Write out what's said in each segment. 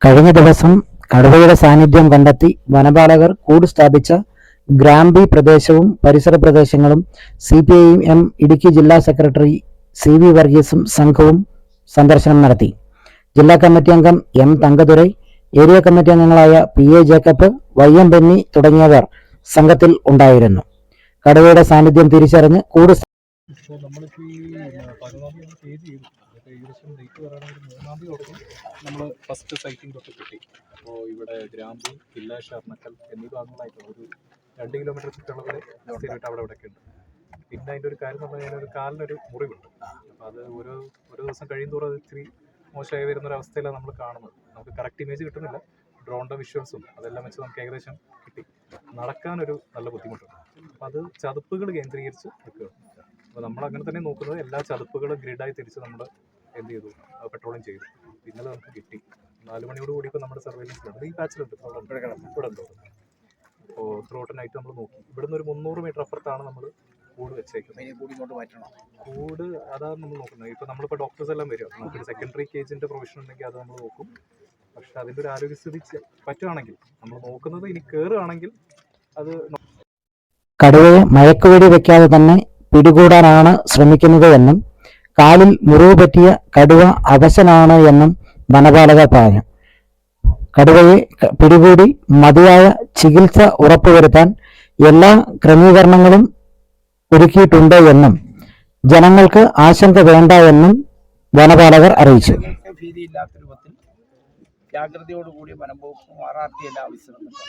കഴിഞ്ഞ ദിവസം കടുവയുടെ സാന്നിധ്യം കണ്ടെത്തി വനപാലകർ കൂട് സ്ഥാപിച്ച ഗ്രാമ്പി പ്രദേശവും പരിസര പ്രദേശങ്ങളും CPIM ഇടുക്കി ജില്ലാ സെക്രട്ടറി CV വർഗീസും സംഘവും സന്ദർശനം നടത്തി. ജില്ലാ കമ്മിറ്റി അംഗം M തങ്കതുരൈ, ഏരിയ കമ്മിറ്റി അംഗങ്ങളായ PA ജേക്കബ്, YM ബെന്നി തുടങ്ങിയവർ സംഘത്തിൽ ഉണ്ടായിരുന്നു. കടുവയുടെ സാന്നിധ്യം തിരിച്ചറിഞ്ഞ് കൂട് നമ്മൾ ഫസ്റ്റ് സൈറ്റിംഗ് തൊട്ട് കിട്ടി. അപ്പോൾ ഇവിടെ ഗ്രാമ്പി, കില്ലാഷ്, അർണക്കൽ എന്നീ ഭാഗങ്ങളായിട്ട് ഒരു 2 കിലോമീറ്റർ ചുറ്റളവിൽ സ്ഥിരമായിട്ട് അവിടെ ഇവിടെയൊക്കെ ഉണ്ട്. പിന്നെ അതിൻ്റെ ഒരു കാര്യം എന്ന് പറഞ്ഞാൽ അതിനൊരു കാലിനൊരു മുറിവുണ്ട്. അപ്പോൾ അത് ഓരോ ദിവസം കഴിയുന്തോറും അത് ഇത്തിരി മോശമായി വരുന്നൊരവസ്ഥയിലാണ് നമ്മൾ കാണുന്നത്. നമുക്ക് കറക്റ്റ് ഇമേജ് കിട്ടുന്നില്ല. ഡ്രോണിൻ്റെ വിഷ്വൽസും അതെല്ലാം വെച്ച് നമുക്ക് ഏകദേശം കിട്ടി. നടക്കാനൊരു നല്ല ബുദ്ധിമുട്ടുണ്ട്. അപ്പോൾ അത് ചതുപ്പുകൾ കേന്ദ്രീകരിച്ച് നിൽക്കുകയാണ്. അപ്പോൾ നമ്മൾ അങ്ങനെ തന്നെ നോക്കുന്നത് എല്ലാ ചതുപ്പുകളും ഗ്രിഡായി തിരിച്ച് നമ്മൾ എന്ത് ചെയ്തു, പെട്രോളിങ് ചെയ്തു. ഇന്നലെ നമുക്ക് കിട്ടി. 4 മണിയോട് കൂടി ഇപ്പോൾ നമ്മുടെ സർവൈലൻസിലുണ്ട്. ഈ പാച്ചിലുണ്ട് ഇവിടെ ഉണ്ടോ. അപ്പോൾ ത്രൂട്ടനായിട്ട് നമ്മൾ നോക്കി. ഇവിടുന്ന് ഒരു 300 മീറ്റർ അപ്പുറത്താണ് നമ്മൾ കൂട് വെച്ചേക്കുന്നത്. കൂട് അതാണ് നമ്മൾ നോക്കുന്നത്. ഇപ്പോൾ നമ്മളിപ്പോൾ ഡോക്ടേഴ്സ് എല്ലാം വരിക, നമുക്കൊരു സെക്കൻഡറി കേജിൻ്റെ പ്രൊവിഷൻ ഉണ്ടെങ്കിൽ അത് നമ്മൾ നോക്കും. പക്ഷെ അതിൻ്റെ ഒരു ആരോഗ്യസ്ഥിതി പറ്റുകയാണെങ്കിൽ നമ്മൾ നോക്കുന്നത്, ഇനി കയറുകയാണെങ്കിൽ അത് കടുവയെ മയക്കുവെടി വെക്കാതെ തന്നെ പിടികൂടാനാണ് ശ്രമിക്കുന്നത് എന്നും കാലിൽ മുറിവ് പറ്റിയ കടുവ അവശനാണ് എന്നും വനപാലകർ പറഞ്ഞു. കടുവയെ പിടികൂടി മതിയായ ചികിത്സ ഉറപ്പുവരുത്താൻ എല്ലാ ക്രമീകരണങ്ങളും ഒരുക്കിയിട്ടുണ്ട് എന്നും ജനങ്ങൾക്ക് ആശങ്ക വേണ്ട എന്നും വനപാലകർ അറിയിച്ചു. ഭീതിയില്ലാത്ത രൂപത്തിൽ ജാഗ്രതയോടുകൂടി വനംവകുപ്പും RRT എല്ലാം ആവശ്യപ്പെട്ടിട്ടുണ്ട്.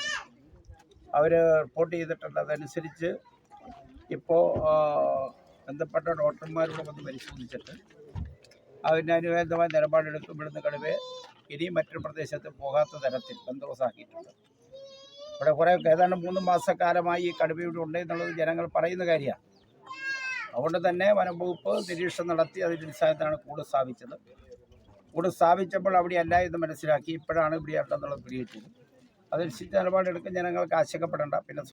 അവർ റിപ്പോർട്ട് ചെയ്തിട്ടുണ്ട്. അതനുസരിച്ച് ഇപ്പോൾ ബന്ധപ്പെട്ട ഡോക്ടർമാരോട് വന്ന് പരിശോധിച്ചിട്ട് അതിന് അനുബന്ധമായ നിലപാടെടുക്കും. ഇവിടുന്ന് കടുവയെ ഇനി മറ്റൊരു പ്രദേശത്ത് പോകാത്ത തരത്തിൽ ബന്ദോബസ്താക്കിയിട്ടുണ്ട്. ഇവിടെ കുറേ ഏതാണ്ട് 3 മാസക്കാലമായി ഈ കടുവയുടെ ഉണ്ട് എന്നുള്ളത് ജനങ്ങൾ പറയുന്ന കാര്യമാണ്. അതുകൊണ്ട് തന്നെ വനംവകുപ്പ് നിരീക്ഷണം നടത്തി അതിൻ്റെ അടിസ്ഥാനത്തിലാണ് കൂട് സ്ഥാപിച്ചത്. കൂട് സ്ഥാപിച്ചപ്പോൾ അവിടെ അല്ല എന്ന് മനസ്സിലാക്കി. ഇപ്പോഴാണ് ഇവിടെ ഉണ്ടെന്നുള്ളത് പിടികിട്ടിയത്. അതനുസരിച്ച് നിലപാടെടുക്കും. ജനങ്ങൾക്ക് ആശങ്കപ്പെടേണ്ട. പിന്നെ